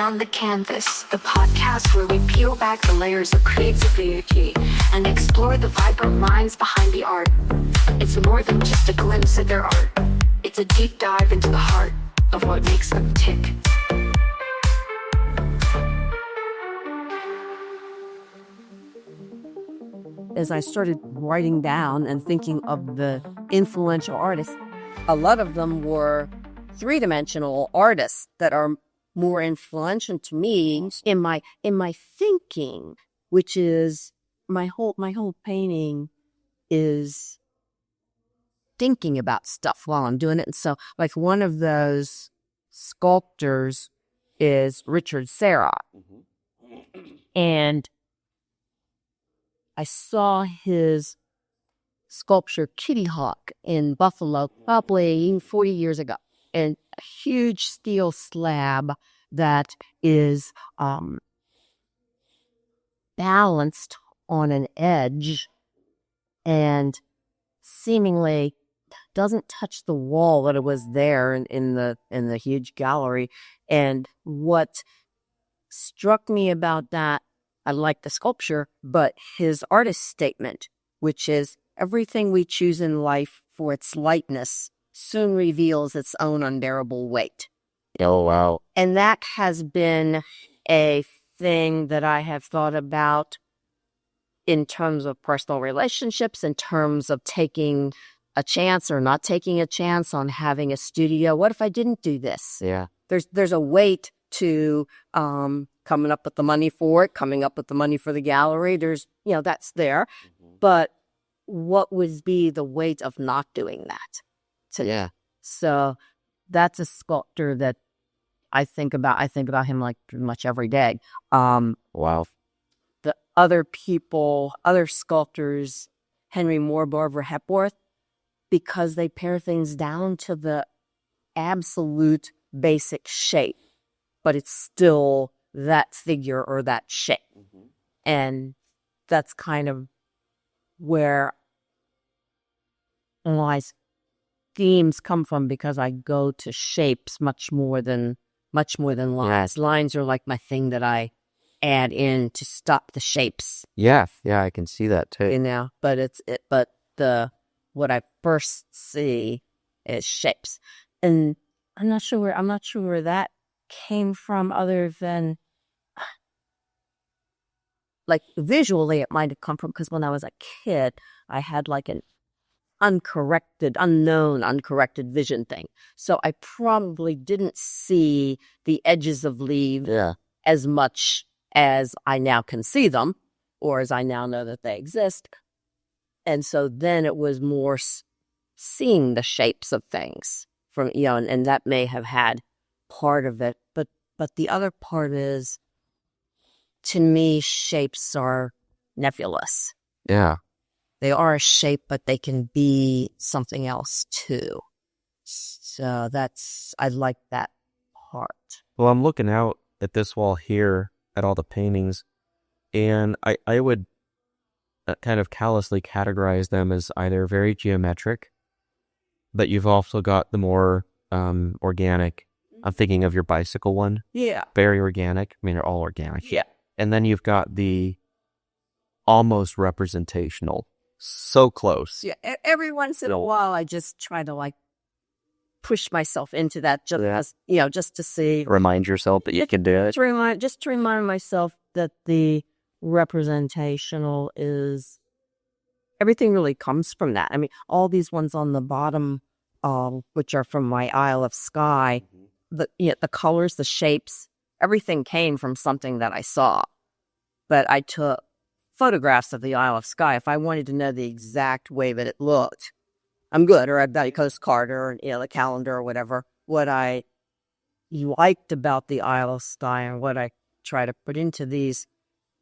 Beyond the Canvas, the podcast where we peel back the layers of creativity and explore the vibrant minds behind the art. It's more than just a glimpse at their art. It's a deep dive into the heart of what makes them tick. As I started writing down and thinking of the influential artists, a lot of them were three-dimensional artists that are more influential to me in my thinking, which is my whole painting is thinking about stuff while I'm doing it. And so, like, one of those sculptors is Richard Serra. And I saw his sculpture Kitty Hawk in Buffalo probably 40 years ago. And a huge steel slab that is balanced on an edge and seemingly doesn't touch the wall, that it was there in the huge gallery. And what struck me about that, I like the sculpture, but his artist statement, which is everything we choose in life for its lightness soon reveals its own unbearable weight. Oh, wow. And that has been a thing that I have thought about in terms of personal relationships, in terms of taking a chance or not taking a chance on having a studio. What if I didn't do this? Yeah. There's a weight to coming up with the money for it, coming up with the money for the gallery. There's, that's there. But what would be the weight of not doing that? Yeah. So that's a sculptor that I think about. I think about him like pretty much every day. Wow. The other people, other sculptors, Henry Moore, Barbara Hepworth, because they pare things down to the absolute basic shape, but it's still that figure or that shape. And that's kind of where my themes come from, because I go to shapes much more than lines. Yes. Lines are like my thing that I add in to stop the shapes. Yeah, I can see that too. But what I first see is shapes. And I'm not sure where that came from, other than like visually it might have come from, because when I was a kid, I had like an uncorrected vision thing. So I probably didn't see the edges of leaves as much as I now can see them, or as I now know that they exist. And so then it was more seeing the shapes of things from, and that may have had part of it. But the other part is, to me, shapes are nebulous. Yeah. They are a shape, but they can be something else too. So I like that part. Well, I'm looking out at this wall here at all the paintings, and I would kind of callously categorize them as either very geometric, but you've also got the more organic. I'm thinking of your bicycle one. Yeah. Very organic. I mean, they're all organic. Yeah. And then you've got the almost representational. So close. Yeah. Every once in a while, I just try to like push myself into that, just to see. Remind yourself that you can do it. To remind myself that the representational is, everything really comes from that. I mean, all these ones on the bottom, which are from my Isle of Skye, the colors, the shapes, everything came from something that I saw. But I took photographs of the Isle of Skye. If I wanted to know the exact way that it looked, I'm good. Or I've got a postcard or the calendar or whatever. What I liked about the Isle of Skye and what I try to put into these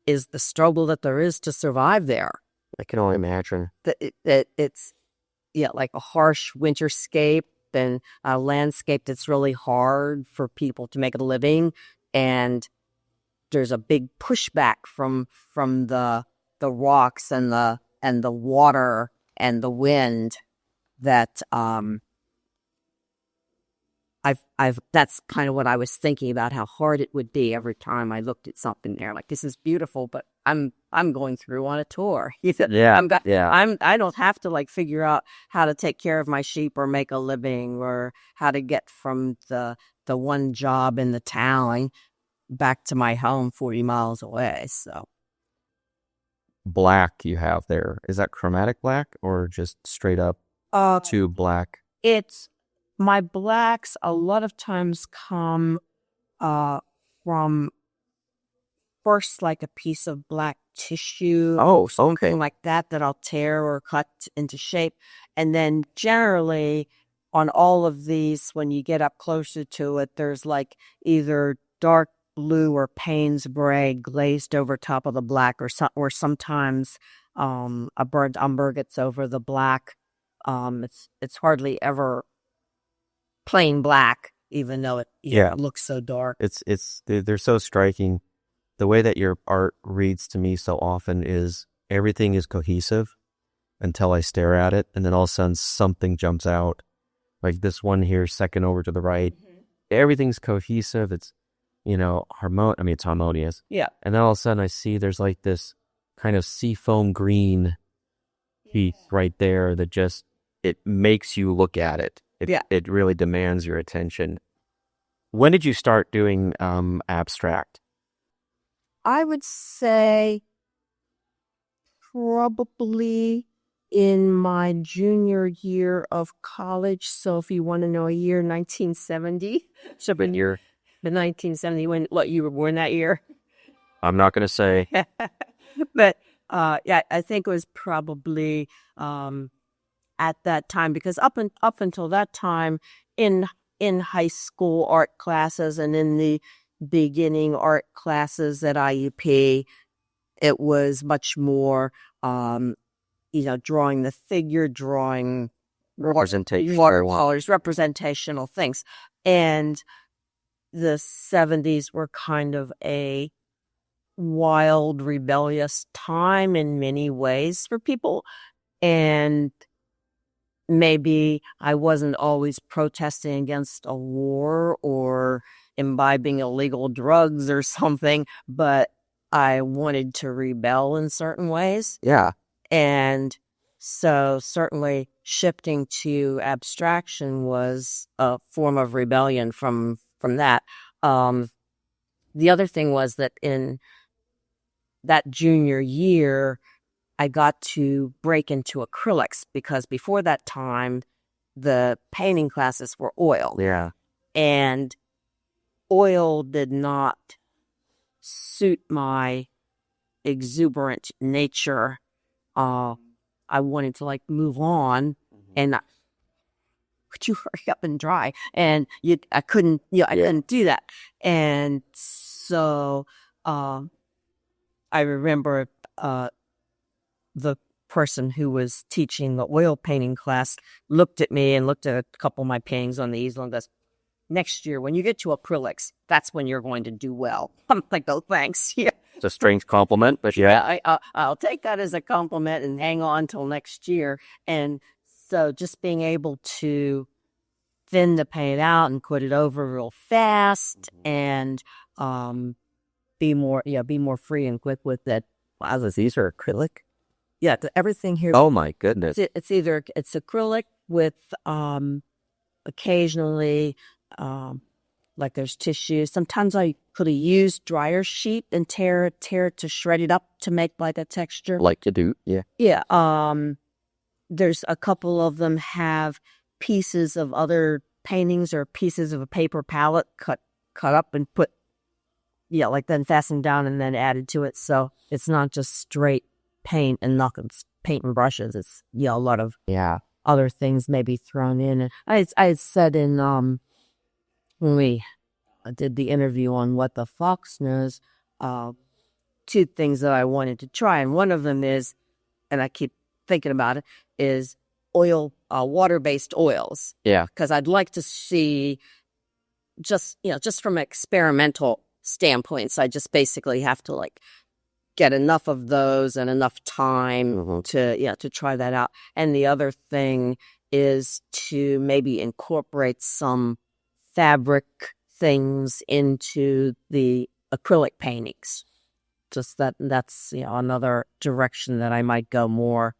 is the struggle that there is to survive there. I can only imagine. It's like a harsh winterscape and a landscape that's really hard for people to make a living, and there's a big pushback from the rocks and the water and the wind that that's kind of what I was thinking about, how hard it would be every time I looked at something there. Like, this is beautiful, but I'm going through on a tour. Yeah, yeah. I don't have to like figure out how to take care of my sheep or make a living or how to get from the one job in the town back to my home 40 miles away. So Black you have there. Is that chromatic black or just straight up to black? it's my blacks a lot of times come from first like a piece of black tissue. Oh, okay. Something like that I'll tear or cut into shape. And then generally on all of these, when you get up closer to it, there's like either dark blue or Payne's gray glazed over top of the black, or sometimes a burnt umber gets over the black. It's hardly ever plain black, even though it looks so dark. They're so striking. The way that your art reads to me so often is everything is cohesive until I stare at it, and then all of a sudden something jumps out. Like this one here, second over to the right. Mm-hmm. Everything's cohesive. It's, it's harmonious. Yeah. And then all of a sudden I see there's like this kind of seafoam green piece right there that just, it makes you look at it. It really demands your attention. When did you start doing abstract? I would say probably in my junior year of college. So if you want to know a year, 1970. So in year? The 1970, what you were born that year? I'm not going to say. But I think it was probably at that time, because up until that time in high school art classes and in the beginning art classes at IUP, it was much more drawing the figure, drawing representational things. And the 70s were kind of a wild, rebellious time in many ways for people. And maybe I wasn't always protesting against a war or imbibing illegal drugs or something, but I wanted to rebel in certain ways. Yeah. And so certainly shifting to abstraction was a form of rebellion from that. The other thing was that in that junior year, I got to break into acrylics, because before that time, the painting classes were oil. Yeah. And oil did not suit my exuberant nature. I wanted to move on, and could you hurry up and dry? And I couldn't, I couldn't do that. And so I remember the person who was teaching the oil painting class looked at me and looked at a couple of my paintings on the easel and goes, "Next year, when you get to acrylics, that's when you're going to do well." I'm like, "Oh, thanks." Yeah. It's a strange compliment, but yeah. I'll take that as a compliment and hang on till next year. And so just being able to thin the paint out and put it over real fast and be more free and quick with it. Wow, these are acrylic? Yeah, everything here. Oh my goodness. It's acrylic with occasionally there's tissue. Sometimes I could have used dryer sheet and tear it to shred it up to make like a texture. Like you do, yeah. Yeah. There's a couple of them have pieces of other paintings or pieces of a paper palette cut up and put, then fastened down and then added to it. So it's not just straight paint and paint and brushes. It's a lot of other things maybe thrown in. And I had said in when we did the interview on What the Fox Knows, two things that I wanted to try, and one of them is, and I keep thinking about it, is water-based oils. Yeah, because I'd like to see just from experimental standpoints. I just basically have to get enough of those and enough time to try that out. And the other thing is to maybe incorporate some fabric things into the acrylic paintings. Just that's another direction that I might go more,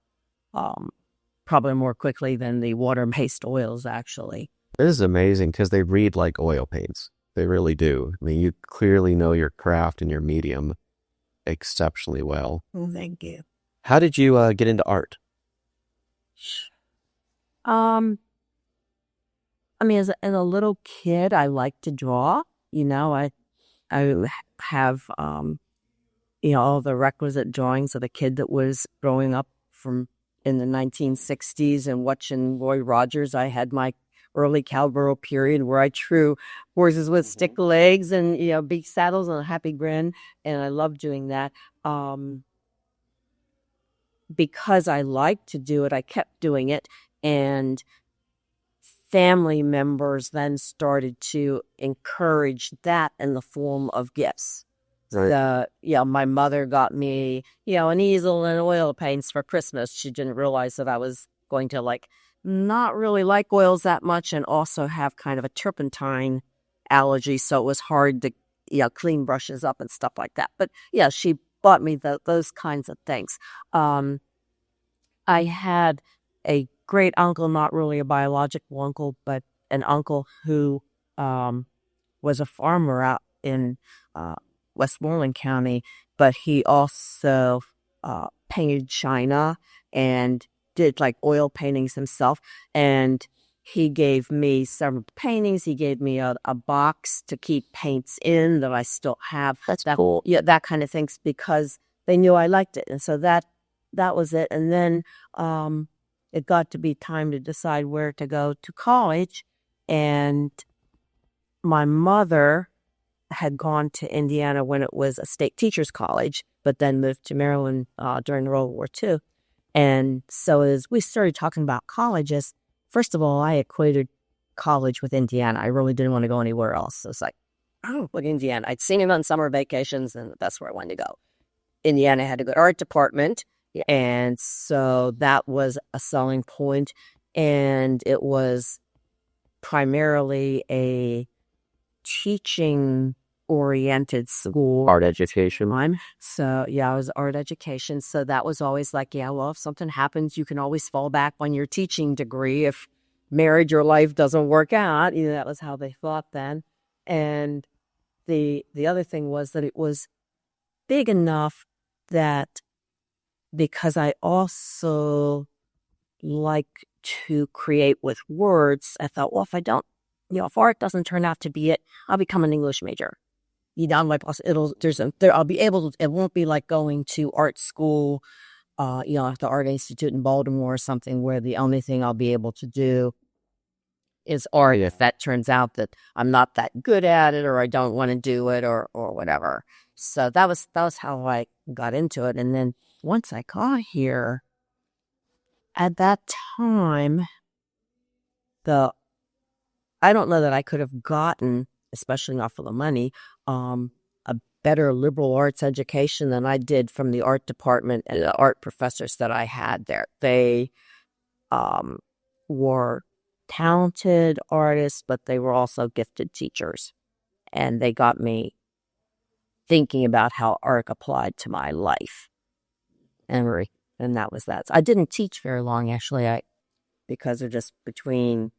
probably more quickly than the water-based oils, actually. It is amazing because they read like oil paints. They really do. I mean, you clearly know your craft and your medium exceptionally well. Thank you. How did you get into art? I mean, as a little kid, I liked to draw. I have all the requisite drawings of the kid that was growing up from in the 1960s and watching Roy Rogers. I had my early cowgirl period where I drew horses with stick legs and big saddles and a happy grin, and I loved doing that. Because I liked to do it, I kept doing it, and family members then started to encourage that in the form of gifts. Right. My mother got me, an easel and oil paints for Christmas. She didn't realize that I was going to not really like oils that much and also have kind of a turpentine allergy. So it was hard to, clean brushes up and stuff like that. But yeah, she bought me those kinds of things. I had a great uncle, not really a biological uncle, but an uncle who was a farmer out in Westmoreland County, but he also painted china and did oil paintings himself. And he gave me several paintings. He gave me a box to keep paints in that I still have. That's cool. Yeah, that kind of things, because they knew I liked it. And so that was it. And then it got to be time to decide where to go to college. And my mother had gone to Indiana when it was a state teachers college, but then moved to Maryland during World War II. And so as we started talking about colleges, first of all, I equated college with Indiana. I really didn't want to go anywhere else. So it's Indiana. I'd seen it on summer vacations, and that's where I wanted to go. Indiana had a good art department. Yeah. And so that was a selling point. And it was primarily a teaching-oriented school. Art education. So, yeah, it was art education. So that was always if something happens, you can always fall back on your teaching degree. If marriage or life doesn't work out, that was how they thought then. And the other thing was that it was big enough that, because I also like to create with words, I thought, well, if I don't, if art doesn't turn out to be it, I'll become an English major. I'll be able to, it won't be like going to art school, at the Art Institute in Baltimore or something, where the only thing I'll be able to do is art. If that turns out that I'm not that good at it, or I don't want to do it, or whatever. So that was how I got into it. And then once I got here, at that time, I don't know that I could have gotten, especially not for the money, a better liberal arts education than I did from the art department and the art professors that I had there. They were talented artists, but they were also gifted teachers. And they got me thinking about how art applied to my life. And that was that. So I didn't teach very long, actually, because of just between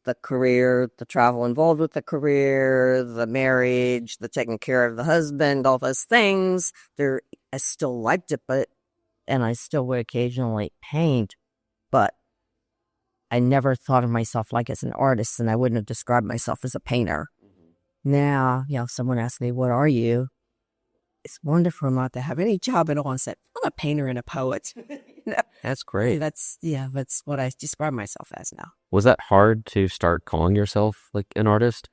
the career, the travel involved with the career, the marriage, the taking care of the husband, all those things. I still liked it, and I still would occasionally paint, but I never thought of myself as an artist, and I wouldn't have described myself as a painter. Now, someone asked me, what are you? It's wonderful not to have any job at all and said, I'm a painter and a poet. That's great. That's what I describe myself as now. Was that hard to start calling yourself an artist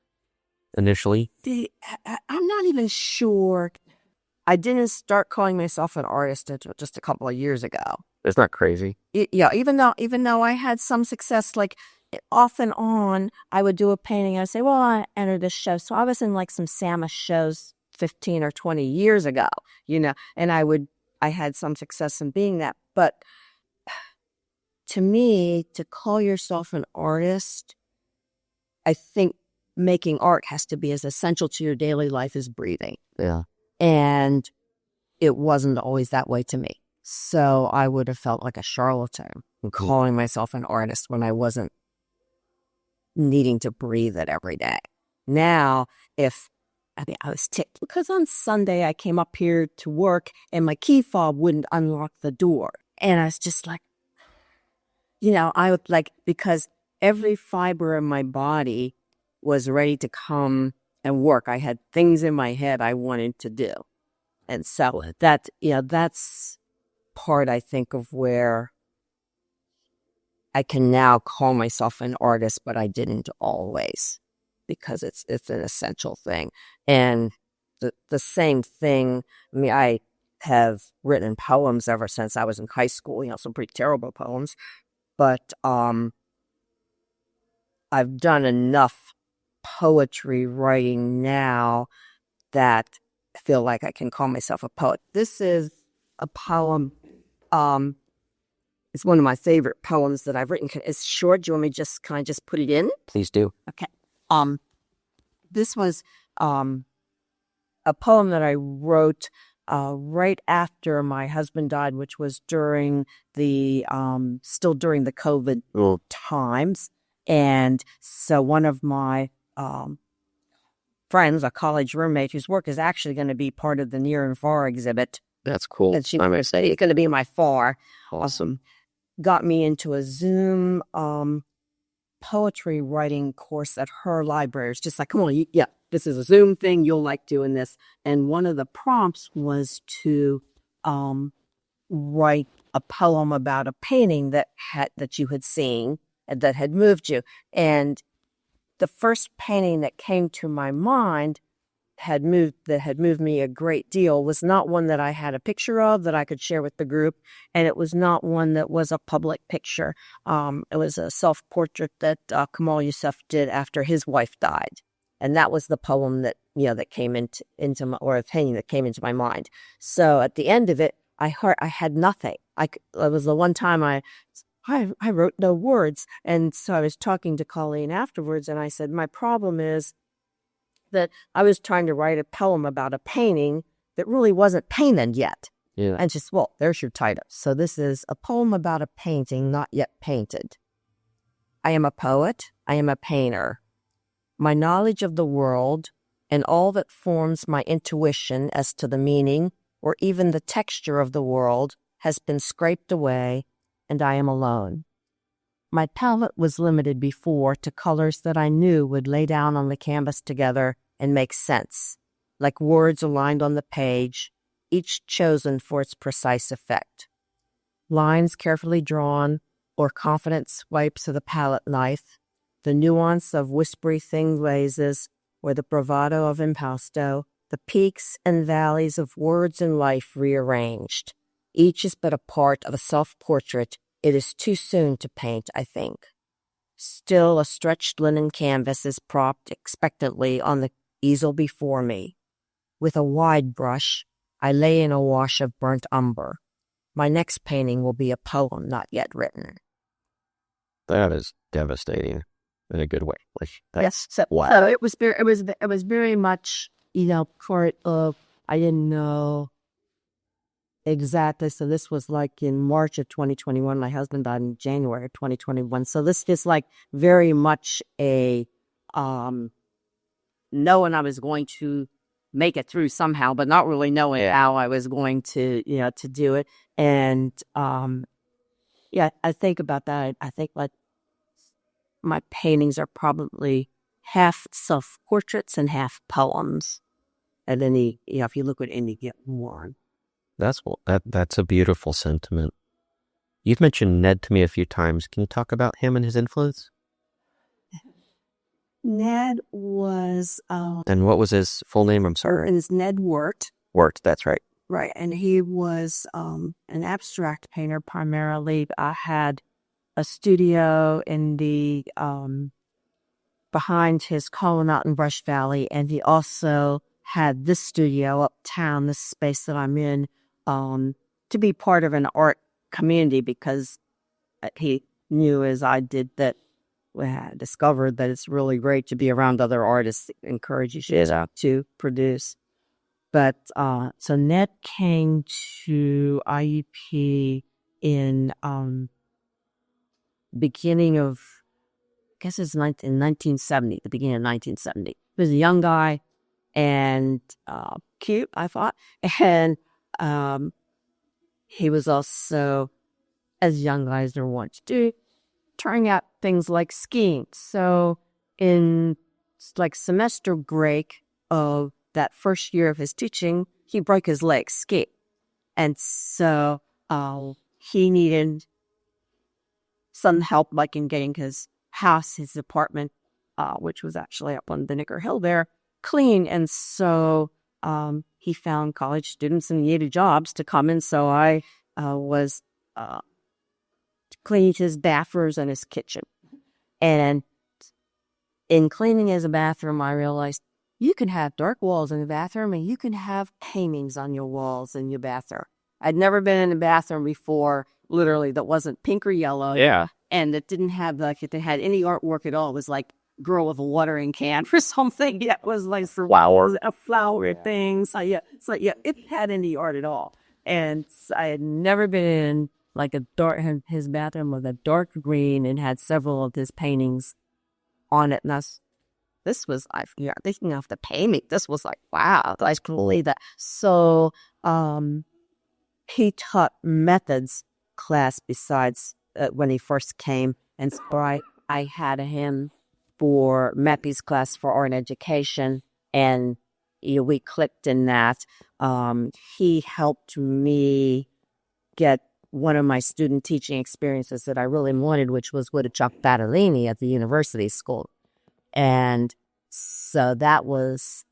initially? I'm not even sure. I didn't start calling myself an artist until just a couple of years ago. It's not crazy. Even though I had some success, off and on, I would do a painting. I'd say, well, I entered this show. So I was in some Samish shows 15 or 20 years ago, and I had some success in being that. But to me, to call yourself an artist, I think making art has to be as essential to your daily life as breathing. Yeah. And it wasn't always that way to me. So I would have felt like a charlatan calling myself an artist when I wasn't needing to breathe it every day. Now, I was ticked because on Sunday I came up here to work and my key fob wouldn't unlock the door. And I was just like, I would because every fiber in my body was ready to come and work. I had things in my head I wanted to do. And so that's part, I think, of where I can now call myself an artist, but I didn't always, because it's an essential thing. And the same thing, I have written poems ever since I was in high school, some pretty terrible poems, but I've done enough poetry writing now that I feel like I can call myself a poet. This is a poem. It's one of my favorite poems that I've written. It's short. Do you want me to just put it in? Please do. Okay. This was a poem that I wrote right after my husband died, which was during still during the COVID times. And so one of my friends, a college roommate whose work is actually going to be part of the Near and Far exhibit. That's cool. And she was say it's going to be my far. Awesome. Got me into a Zoom poetry writing course at her library. It's just like, come on, this is a Zoom thing. You'll like doing this. And one of the prompts was to write a poem about a painting that you had seen and that had moved you. And the first painting that came to my mind had moved me a great deal was not one that I had a picture of that I could share with the group, and it was not one that was a public picture. It was a self-portrait that Kamal Youssef did after his wife died, and that was the poem that that came into my, or a painting that came into my mind. So at the end of it, I had nothing. It was the one time I wrote no words, and so I was talking to Colleen afterwards, and I said, my problem is that I was trying to write a poem about a painting that really wasn't painted yet. Yeah. And just, there's your title. So this is a poem about a painting not yet painted. I am a poet. I am a painter. My knowledge of the world and all that forms my intuition as to the meaning or even the texture of the world has been scraped away, and I am alone. My palette was limited before to colors that I knew would lay down on the canvas together and make sense, like words aligned on the page, each chosen for its precise effect. Lines carefully drawn, or confident swipes of the palette knife, the nuance of whispery thin glazes, or the bravado of impasto, the peaks and valleys of words and life rearranged. Each is but a part of a self-portrait. It is too soon to paint, I think. Still, a stretched linen canvas is propped expectantly on the easel before me. With a wide brush, I lay in a wash of burnt umber. My next painting will be a poem not yet written. That is devastating in a good way. Yes. So, wow. So it was very much, part of, I didn't know exactly. So this was like in March of 2021. My husband died in January of 2021. So this is like very much a knowing I was going to make it through somehow, but not really knowing how I was going to, to do it. And I think about that. I think like my paintings are probably half self-portraits and half poems. And then if you look at any, you get more. That's a beautiful sentiment. You've mentioned Ned to me a few times. Can you talk about him and his influence? Ned was... and what was his full name? I'm sorry. It's Ned Wirt. Wirt, that's right. Right, and he was an abstract painter primarily. I had a studio in the behind his Colin Out in Brush Valley, and he also had this studio uptown, this space that I'm in, to be part of an art community, because he knew, as I did, that discovered that it's really great to be around other artists. It encourages you to produce. But so Ned came to IUP in beginning of, I guess it's in 1970, the beginning of 1970. He was a young guy and cute, I thought. And he was also, as young guys are wont to do, trying out things like skiing. So in like semester break of that first year of his teaching, he broke his leg skiing. And so he needed some help, like in getting his house, his apartment, which was actually up on Vinegar Hill there, clean. And so he found college students and needed jobs to come in. So I was cleaning his bathrooms and his kitchen. And in cleaning his bathroom, I realized you can have dark walls in the bathroom and you can have paintings on your walls in your bathroom. I'd never been in a bathroom before, literally, that wasn't pink or yellow. Yeah. And it didn't have, like, if it had any artwork at all, it was like girl with a watering can for something. Yeah, it was like a flower thing. So yeah, it had any art at all. And I had never been in like his bathroom was a dark green and had several of his paintings on it. And this was, thinking of the painting, this was like, wow, I couldn't believe that. So he taught methods class besides when he first came. And so I had him for MEPI's class for art and education. And we clicked in that. He helped me get one of my student teaching experiences that I really wanted, which was with Chuck Battellini at the university school. And so that was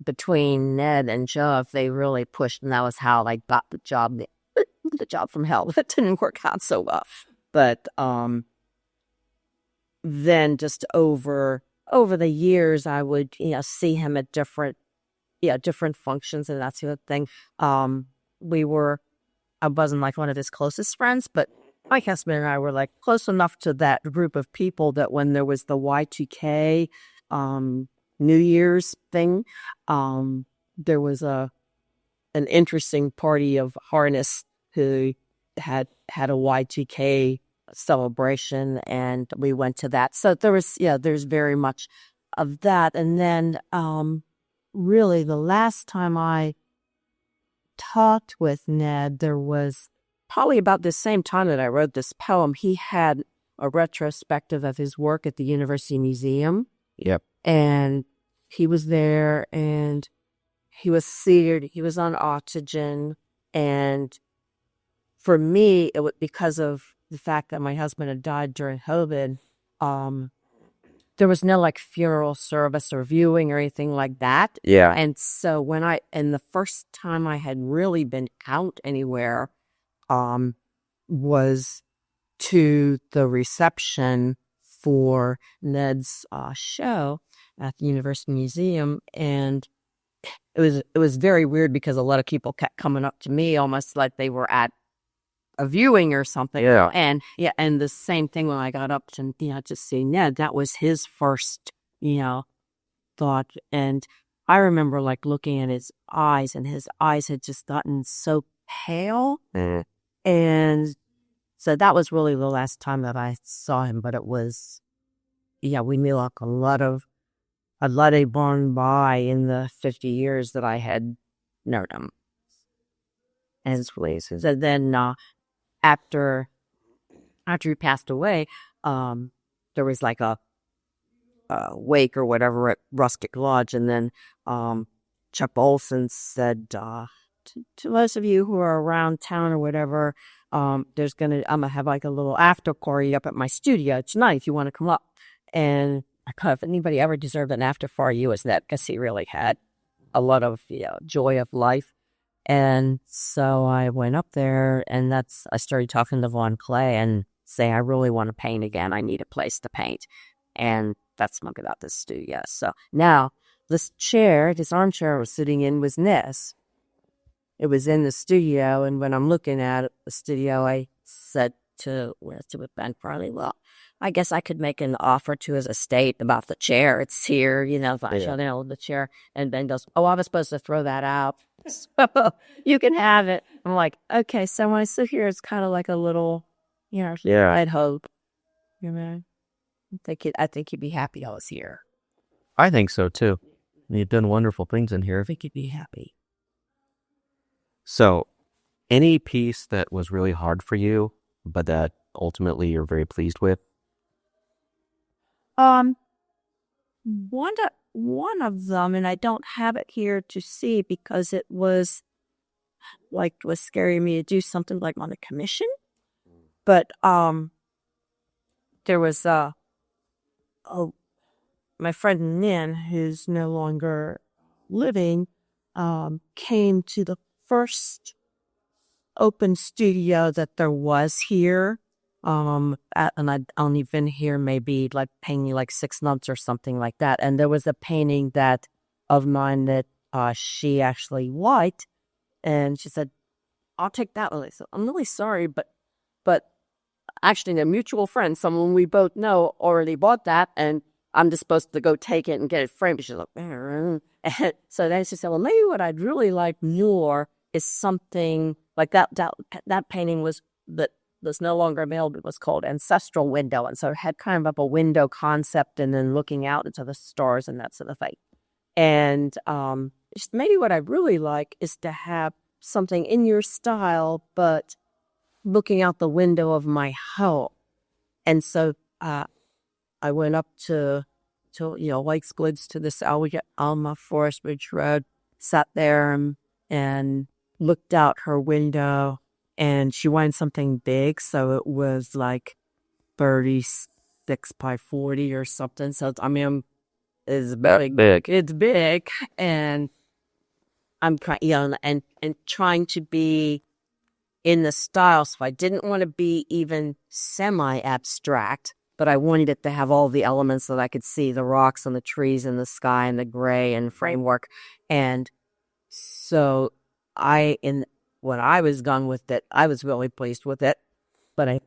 between Ned and Joe, if they really pushed, and that was how I got the job from hell. That didn't work out so well. But then just over the years, I would see him at different functions and that sort of thing. I wasn't like one of his closest friends, but my husband and I were like close enough to that group of people that when there was the Y2K New Year's thing, there was an interesting party of harness who had a Y2K celebration, and we went to that. So there's very much of that. And then really the last time I talked with Ned, there was probably about the same time that I wrote this poem. He had a retrospective of his work at the University Museum. Yep. And he was there and he was seated, he was on oxygen. And for me, it was because of the fact that my husband had died during COVID, there was no like funeral service or viewing or anything like that. Yeah. And so the first time I had really been out anywhere, was to the reception for Ned's show at the University Museum. And it was very weird because a lot of people kept coming up to me almost like they were at a viewing or something. Yeah. And the same thing when I got up to see Ned, that was his first, thought. And I remember like looking at his eyes, and his eyes had just gotten so pale. Mm. And so that was really the last time that I saw him. But it was, we knew like a lot of gone by in the 50 years that I had known him. And so then after he passed away, there was like a wake or whatever at Rustic Lodge, and then Chuck Olson said, to most of you who are around town or whatever, I'm gonna have like a little after party up at my studio tonight if you want to come up. And I thought, if anybody ever deserved an after party, it was Ned, because he really had a lot of joy of life. And so I went up there, and I started talking to Vaughn Clay and say, I really want to paint again. I need a place to paint. And that's when I got out this studio. So now this armchair I was sitting in was Ned's. It was in the studio, and when I'm looking at the studio, I said to with Ben Farley. Well, I guess I could make an offer to his estate about the chair. It's here, if I show them the chair. And Ben goes, "Oh, I was supposed to throw that out. So you can have it." I'm like, okay, so when I sit here, it's kind of like a little, I'd hope. I think he'd be happy I was here. I think so too. You've done wonderful things in here. I think he'd be happy. So, any piece that was really hard for you, but that ultimately you're very pleased with? One of them, and I don't have it here to see because it was scaring me to do something like on a commission. But there was my friend Nin, who's no longer living, came to the first open studio that there was here. And I'd only been here maybe painting 6 months or something like that. And there was a painting of mine that she actually liked, and she said, "I'll take that one." I said, "I'm really sorry, but actually a mutual friend, someone we both know, already bought that, and I'm just supposed to go take it and get it framed." She's like, and so then she said, "Well, maybe what I'd really like more is something like that." That painting was no longer available. It was called Ancestral Window, and so it had kind of a window concept, and then looking out into the stars and that sort of thing. And maybe what I really like is to have something in your style, but looking out the window of my home. And so I went up to Lakes Woods to this Alma Forest Ridge Road, sat there and looked out her window, and she wanted something big, so it was 36 by 40 or something. So it's big. It's big, and I'm and trying to be in the style. So I didn't want to be even semi-abstract, but I wanted it to have all the elements that I could see, the rocks and the trees and the sky and the gray and framework. And so when I was done with it, I was really pleased with it, but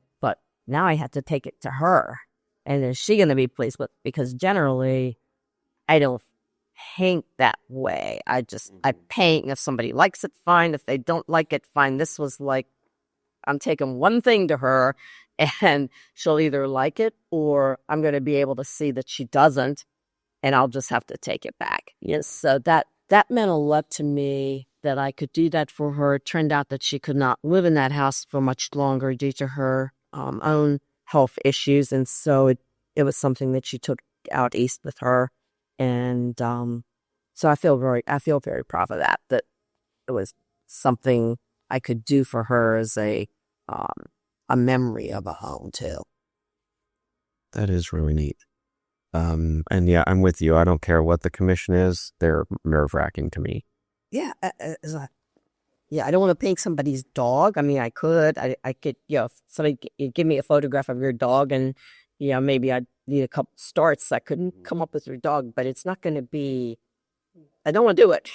now I had to take it to her. And is she going to be pleased with it? Because generally I don't paint that way. I paint. If somebody likes it, fine. If they don't like it, fine. This was I'm taking one thing to her, and she'll either like it or I'm going to be able to see that she doesn't, and I'll just have to take it back. Yes. So that meant a lot to me that I could do that for her. It turned out that she could not live in that house for much longer due to her own health issues. And so it was something that she took out east with her. And so I feel very proud of that it was something I could do for her as a memory of a home too. That is really neat. And yeah, I'm with you. I don't care what the commission is. They're nerve-wracking to me. Yeah. I don't want to paint somebody's dog. I mean, I could. I could, if somebody give me a photograph of your dog, and, maybe I'd need a couple starts. I couldn't come up with your dog, but it's not going to be, I don't want to do it.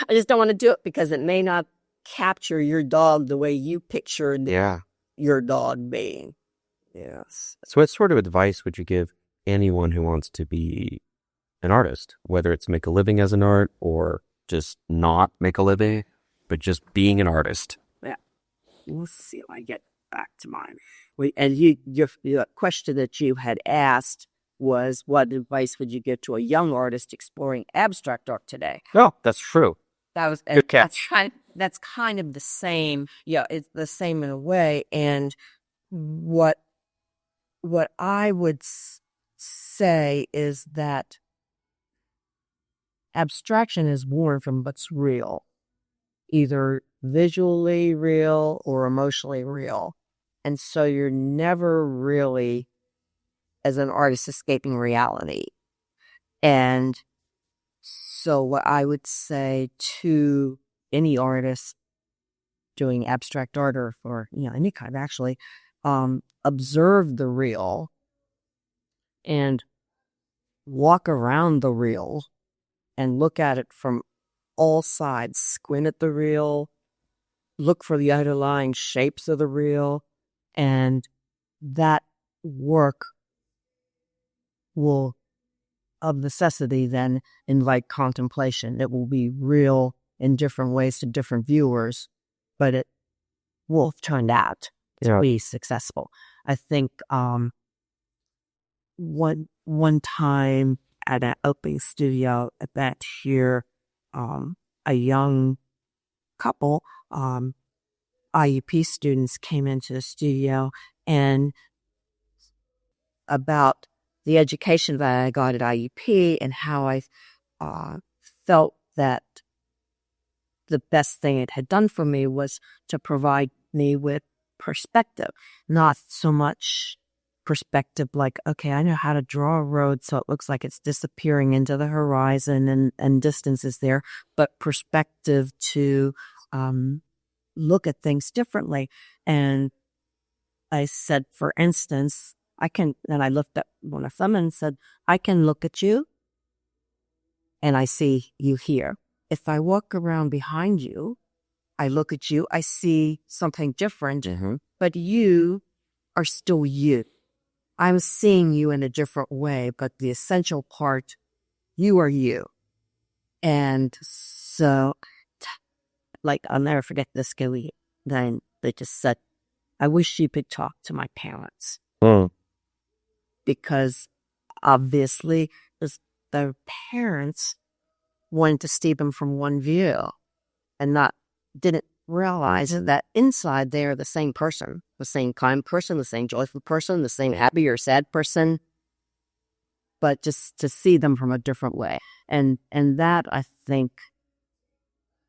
I just don't want to do it because it may not capture your dog the way you pictured your dog being. Yes. So what sort of advice would you give anyone who wants to be an artist, whether it's make a living as an art or just not make a living, but just being an artist? Yeah. We'll see if I get back to mine. Your question that you had asked was, what advice would you give to a young artist exploring abstract art today? Oh, that's true. That was good catch. That's kind of the same. Yeah, it's the same in a way. And what I would say is that abstraction is born from what's real, either visually real or emotionally real. And so you're never really, as an artist, escaping reality. And so what I would say to any artist doing abstract art or any kind actually, observe the real and walk around the real and look at it from all sides. Squint at the real, look for the underlying shapes of the real, and that work will, of necessity, then invite contemplation. It will be real in different ways to different viewers, but it will have turned out to be successful. I think one time at an opening studio event here, a young couple, IUP students, came into the studio, and about the education that I got at IUP and how I felt that the best thing it had done for me was to provide me with perspective, not so much perspective like, okay, I know how to draw a road so it looks like it's disappearing into the horizon and distance is there, but perspective to look at things differently. And I said, for instance, and I looked at one of them and said, I can look at you and I see you here. If I walk around behind you, I look at you, I see something different, but you are still you. I'm seeing you in a different way, but the essential part, you are you. And so, like, I'll never forget this guy. Then they just said, I wish you could talk to my parents. Because obviously their parents wanted to see them from one view and didn't realize that inside they are the same person, the same kind person, the same joyful person, the same happy or sad person, but just to see them from a different way. And that, I think,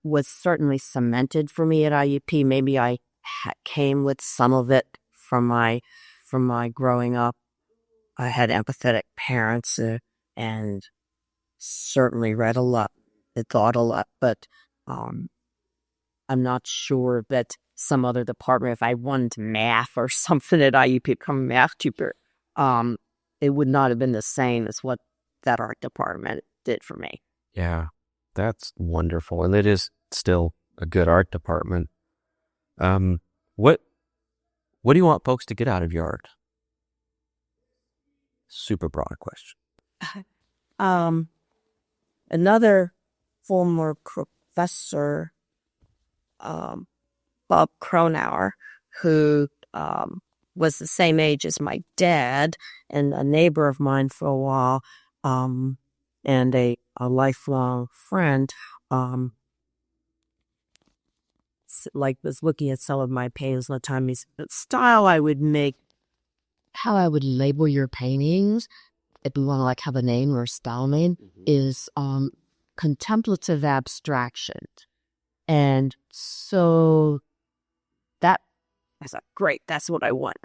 was certainly cemented for me at IUP. Maybe I came with some of it from my growing up. I had empathetic parents and certainly read a lot, thought a lot, but I'm not sure that some other department, if I wanted math or something at IUP, become a math tutor, it would not have been the same as what that art department did for me. Yeah, that's wonderful. And it is still a good art department. What do you want folks to get out of your art? Super broad question. Another former professor, Bob Cronauer, who was the same age as my dad and a neighbor of mine for a while, and a lifelong friend, was looking at some of my paintings one time. He said, the style I would make, how I would label your paintings, if you want to have a name or a style name, is contemplative abstraction. And so I thought, great, that's what I want.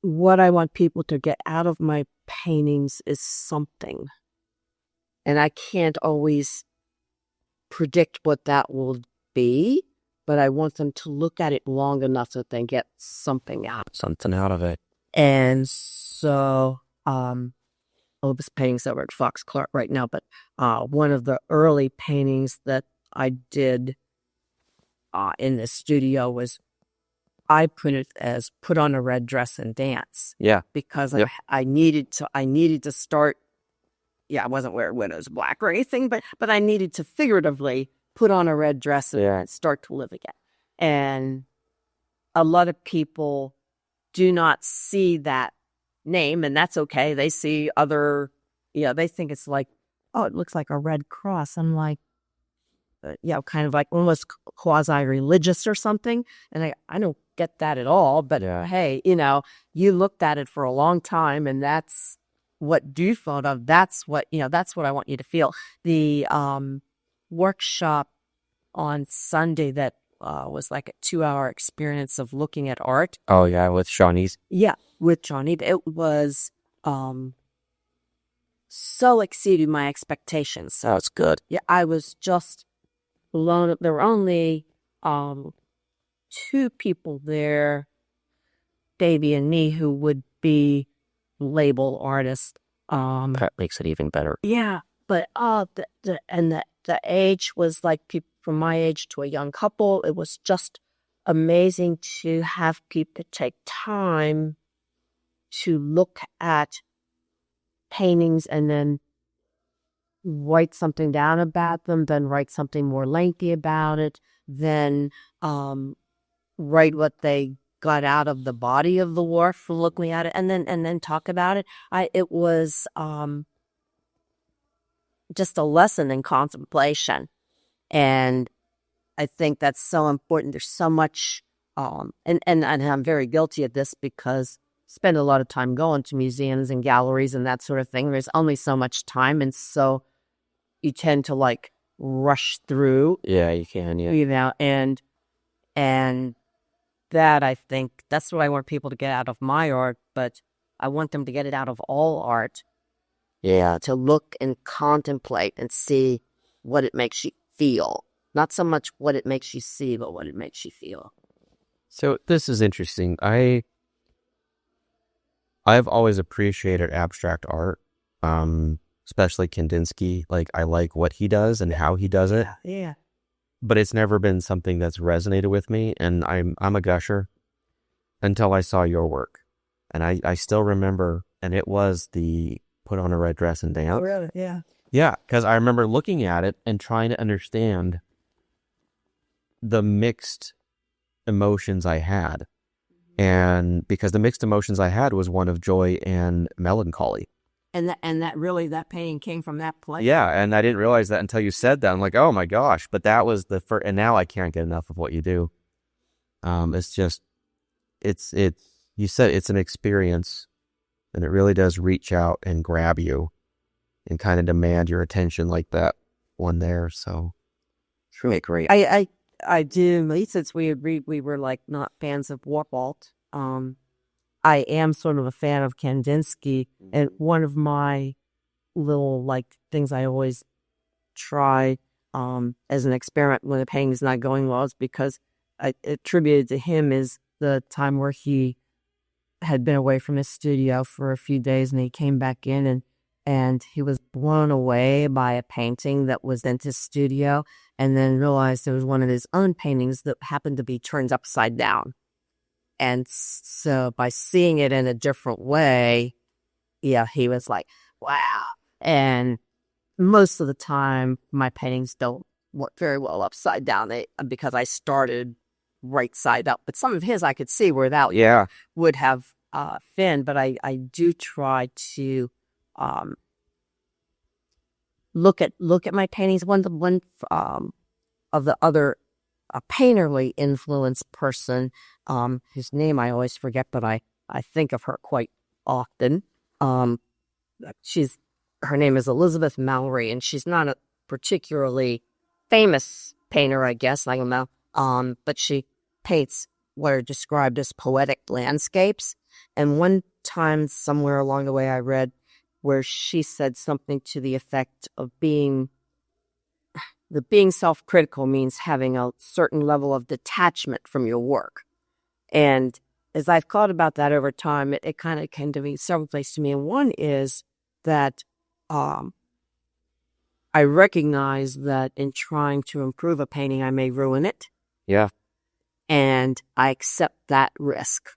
What I want people to get out of my paintings is something. And I can't always predict what that will be, but I want them to look at it long enough that they get something out. Something out of it. And so, this paintings over at Fox Clark right now, but one of the early paintings that I did in the studio was, I put it as put on a red dress and dance. Yeah. Because I needed to start. Yeah, I wasn't wearing widow's black or anything, but I needed to figuratively put on a red dress and start to live again. And a lot of people do not see that name, and that's okay. They see they think it's like, oh, it looks like a red cross. I'm like, kind of like almost quasi-religious or something. And I don't get that at all. But hey, you looked at it for a long time, and that's what you thought of. That's what I want you to feel. The workshop on Sunday that was like a 2-hour experience of looking at art. Oh, yeah, with Shawnee's. Yeah, with Johnny. It was so exceeded my expectations. So it's good. Yeah, I was just blown up. There were only 2 people there, Davey and me, who would be label artists. That makes it even better. Yeah, but the age was like people from my age to a young couple. It was just amazing to have people take time to look at paintings and then write something down about them, then write something more lengthy about it, then write what they got out of the body of the work from looking at it, and then talk about it. It was just a lesson in contemplation, and I think that's so important. There's so much, and I'm very guilty of this because I spend a lot of time going to museums and galleries and that sort of thing. There's only so much time, and so you tend to like rush through. Yeah, you can. Yeah. You know, and that, I think that's what I want people to get out of my art, but I want them to get it out of all art. Yeah. To look and contemplate and see what it makes you feel. Not so much what it makes you see, but what it makes you feel. So this is interesting. I've always appreciated abstract art, especially Kandinsky. Like, I like what he does and how he does it. Yeah. But it's never been something that's resonated with me. And I'm a gusher until I saw your work. And I still remember, and it was the Put on a Red Dress and Dance. Oh, really? Yeah. Yeah, because I remember looking at it and trying to understand the mixed emotions I had. And because the mixed emotions I had was one of joy and melancholy. And that painting came from that place. Yeah, and I didn't realize that until you said that. I'm like, oh my gosh! But that was the first, and now I can't get enough of what you do. It's just, it's. You said it's an experience, and it really does reach out and grab you, and kind of demand your attention, like that one there. So, it's really great. I do. At least since we were like not fans of Warpalt. I am sort of a fan of Kandinsky, and one of my little like things I always try as an experiment when the painting is not going well is because I attributed to him is the time where he had been away from his studio for a few days and he came back in and he was blown away by a painting that was in his studio and then realized it was one of his own paintings that happened to be turned upside down. And so by seeing it in a different way, yeah, he was like, wow. And most of the time, my paintings don't work very well upside down because I started right side up. But some of his I could see where that would have been. But I do try to look at my paintings. One of the other painterly influenced person, whose name I always forget, but I think of her quite often. Her name is Elizabeth Mallory, and she's not a particularly famous painter, I guess. I don't know. But she paints what are described as poetic landscapes. And one time, somewhere along the way, I read where she said something to the effect of being self-critical means having a certain level of detachment from your work. And as I've thought about that over time, it kind of came to me several places to me. And one is that I recognize that in trying to improve a painting, I may ruin it. Yeah. And I accept that risk.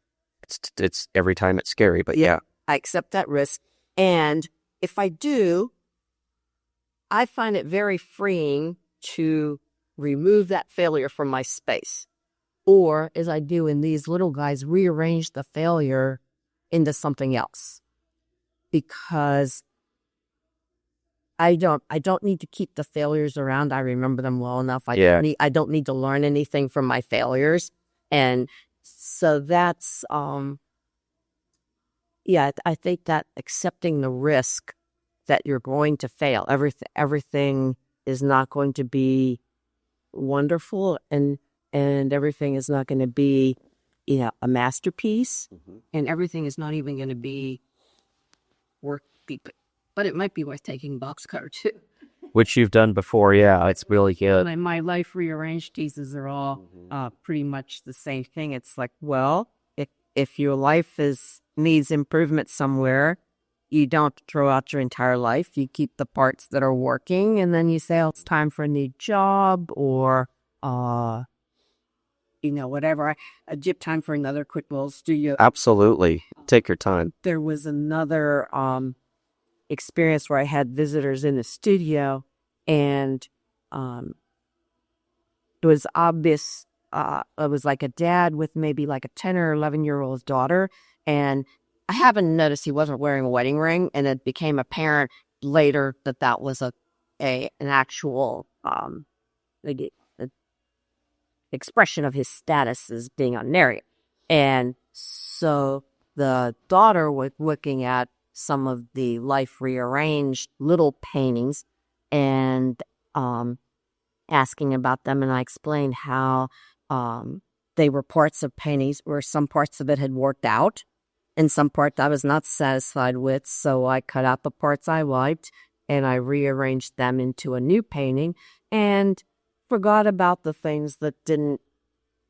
It's every time it's scary, but yeah. I accept that risk. And if I do, I find it very freeing to remove that failure from my space. Or, as I do in these little guys, rearrange the failure into something else. Because I don't need to keep the failures around. I remember them well enough. I don't need to learn anything from my failures. And so that's, I think that accepting the risk that you're going to fail, everything is not going to be wonderful and everything is not going to be, a masterpiece, and everything is not even going to be worth keeping. But it might be worth taking boxcar too. Which you've done before, yeah. It's really good. My life rearranged pieces are all pretty much the same thing. It's like, well, if your life needs improvement somewhere, you don't throw out your entire life. You keep the parts that are working, and then you say, oh, it's time for a new job, or whatever. I do have time for another quick little studio. Absolutely. Take your time. There was another experience where I had visitors in the studio, and it was obvious. It was like a dad with maybe like a 10 or 11-year-old daughter, and I happened to notice he wasn't wearing a wedding ring, and it became apparent later that was an actual like, expression of his status as being unmarried. And so the daughter was looking at some of the life rearranged little paintings and asking about them, and I explained how they were parts of paintings where some parts of it had worked out and some parts I was not satisfied with, so I cut out the parts I liked and I rearranged them into a new painting and forgot about the things that didn't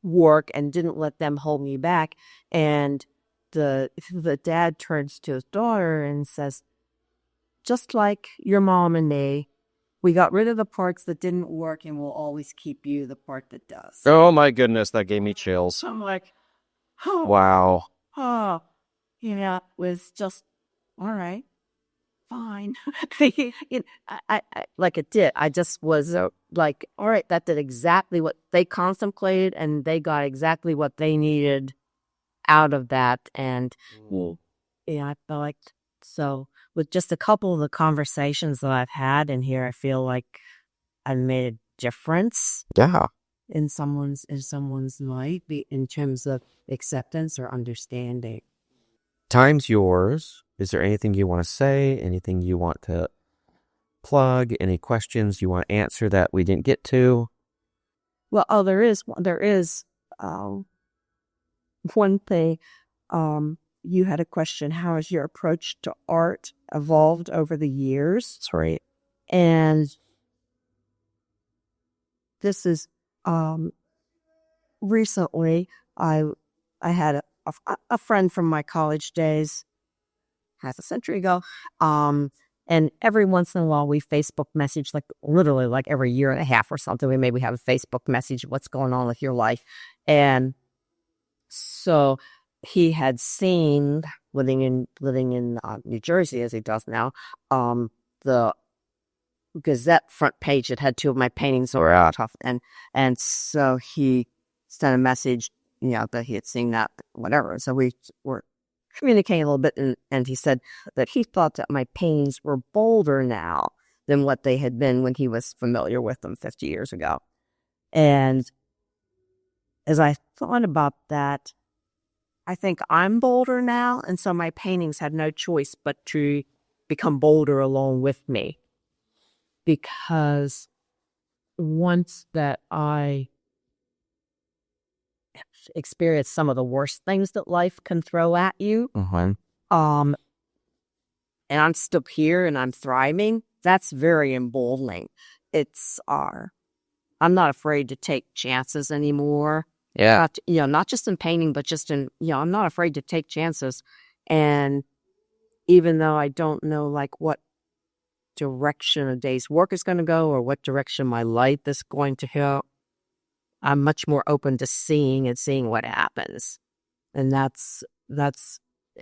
work and didn't let them hold me back. And the dad turns to his daughter and says, just like your mom and me, we got rid of the parts that didn't work and we'll always keep you the part that does. Oh my goodness, that gave me chills. So I'm like, oh, Wow. oh, it was just, all right, fine. I like it did. I just was like, all right, that did exactly what they contemplated and they got exactly what they needed out of that. And I felt like, so with just a couple of the conversations that I've had in here, I feel like I've made a difference. Yeah. In someone's life in terms of acceptance or understanding. Time's yours. Is there anything you want to say? Anything you want to plug? Any questions you want to answer that we didn't get to? Well, there is one thing. You had a question. How has your approach to art evolved over the years? That's right. And this is recently I had a friend from my college days, half a century ago, and every once in a while we Facebook message, like literally like every year and a half or something. We maybe have a Facebook message, what's going on with your life. And so he had seen, living in New Jersey as he does now, the Gazette front page that had two of my paintings were out of, and so he sent a message, that he had seen that, whatever. So we were communicating a little bit, and he said that he thought that my paintings were bolder now than what they had been when he was familiar with them 50 years ago. And as I thought about that, I think I'm bolder now, and so my paintings had no choice but to become bolder along with me. Because once that I experienced some of the worst things that life can throw at you, and I'm still here and I'm thriving, that's very emboldening. It's I'm not afraid to take chances anymore. Yeah. Not just in painting, but just in, I'm not afraid to take chances. And even though I don't know like what direction a day's work is going to go or what direction my life is going to go, I'm much more open to seeing what happens. And that's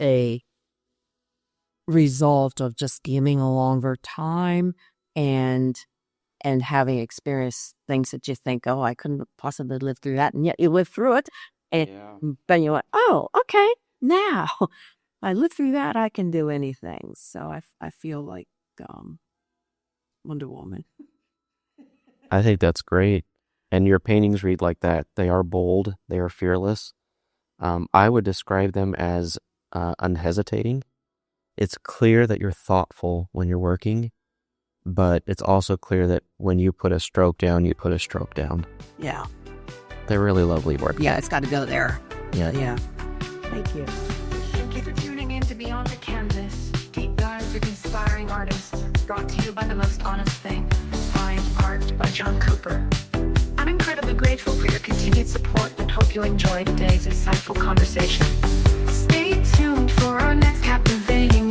a result of just giving a longer time and having experienced things that you think, oh, I couldn't possibly live through that. And yet you live through it. And then you're like, oh, okay, now I lived through that. I can do anything. So I feel like Wonder Woman. I think that's great. And your paintings read like that. They are bold. They are fearless. I would describe them as unhesitating. It's clear that you're thoughtful when you're working, but it's also clear that when you put a stroke down, you put a stroke down. Yeah. They're really lovely work. Yeah, it's got to go there. Yeah. Thank you. Thank you for tuning in to Beyond the Canvas. Deep dives with inspiring artists. Brought to you by The Most Honest Thing. Fine Art by John Cooper. I'm incredibly grateful for your continued support and hope you enjoyed today's insightful conversation. Stay tuned for our next captivating